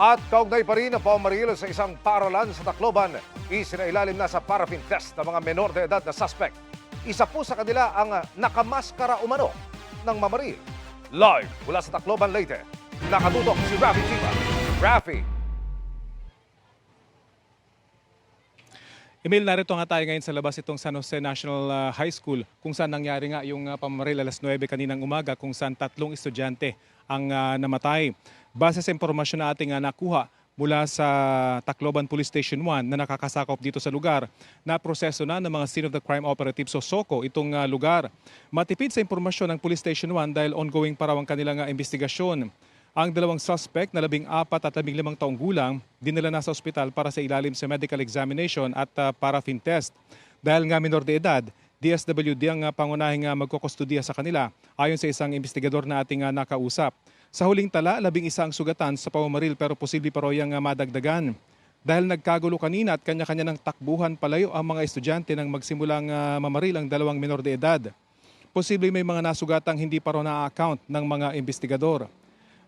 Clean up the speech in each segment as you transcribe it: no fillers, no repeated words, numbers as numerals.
At kaugnay pa rin ang pamamaril sa isang paaralan sa Tacloban, isinailalim na sa paraffin test ng mga menor de edad na suspect. Isa po sa kanila ang nakamaskara umano ng mamaril. Live mula sa Tacloban, Leyte, nakatutok si Rafi Chiba. Rafi. Emil, narito nga tayo ngayon sa labas itong San Jose National High School kung saan nangyari nga yung pamamaril alas 9 kaninang umaga kung saan 3 estudyante ang namatay. Base sa impormasyon na ating nakuha mula sa Tacloban Police Station 1 na nakakasakop dito sa lugar, na proseso na ng mga Scene of the Crime Operatives o SOCO itong lugar. Matipid sa impormasyon ng Police Station 1 dahil ongoing pa raw ang kanilang investigasyon. Ang 2 suspect na 14 at 15 taong gulang dinala na sa ospital para sa ilalim sa medical examination at paraffin test. Dahil nga minor de edad, DSWD ang pangunahing magkukustudiya sa kanila ayon sa isang investigador na ating nakausap. Sa huling tala, 11 ang sugatan sa pamamaril pero posible pa raw yang madagdagan. Dahil nagkagulo kanina at kanya-kanya ng takbuhan palayo ang mga estudyante nang magsimulang mamaril ang 2 minor de edad. Posible may mga nasugatang hindi pa raw na-account ng mga investigador.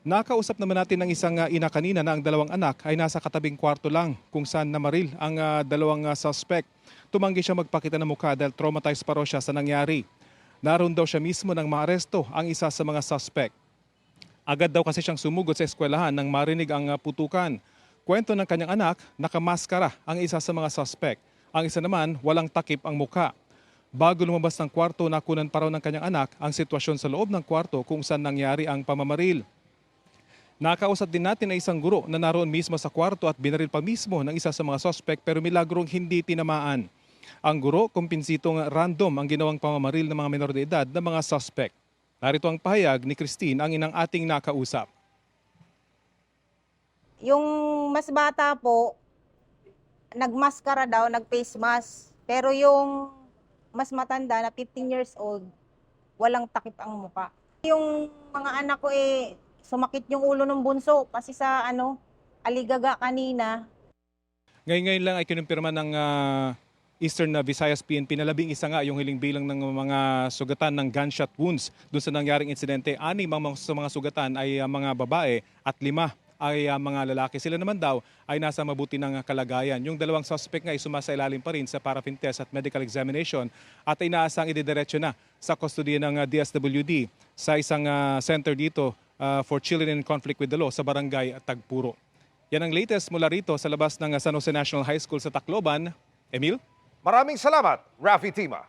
Nakausap naman natin ng isang ina kanina na ang 2 anak ay nasa katabing kwarto lang kung saan namaril ang 2 suspect. Tumanggi siya magpakita ng mukha dahil traumatized pa raw siya sa nangyari. Naroon daw siya mismo nang maaresto ang isa sa mga suspect. Agad daw kasi siyang sumugod sa eskwelahan nang marinig ang putukan. Kwento ng kanyang anak, nakamaskara ang isa sa mga suspect. Ang isa naman, walang takip ang mukha. Bago lumabas ng kwarto, nakunan pa raw ng kanyang anak ang sitwasyon sa loob ng kwarto kung saan nangyari ang pamamaril. Nakausap din natin na isang guro na naroon mismo sa kwarto at binaril pa mismo ng isa sa mga suspect pero milagrong hindi tinamaan. Ang guro, kumpensitong random ang ginawang pamamaril ng mga menor de edad ng mga suspect. Narito ang pahayag ni Christine, ang inang ating nakausap. Yung mas bata po, nagmaskara daw, nag-face mask. Pero yung mas matanda na 15 years old, walang takip ang muka. Yung mga anak ko sumakit yung ulo ng bunso kasi sa aligaga kanina. Ngayon lang ay kinumpirma ng Eastern Visayas PNP na 11 nga yung hiling bilang ng mga sugatan ng gunshot wounds doon sa nangyaring insidente. 6 sa mga sugatan ay mga babae at 5 ay mga lalaki. Sila naman daw ay nasa mabuti ng kalagayan. Yung 2 suspect nga ay sumasailalim pa rin sa paraffin test at medical examination at inaasang ididiretso na sa kustodiya ng DSWD sa isang center dito for Children in Conflict with the Law sa barangay Tagpuro. Yan ang latest mula rito sa labas ng San Jose National High School sa Tacloban. Emil? Maraming salamat, Rafi Tima.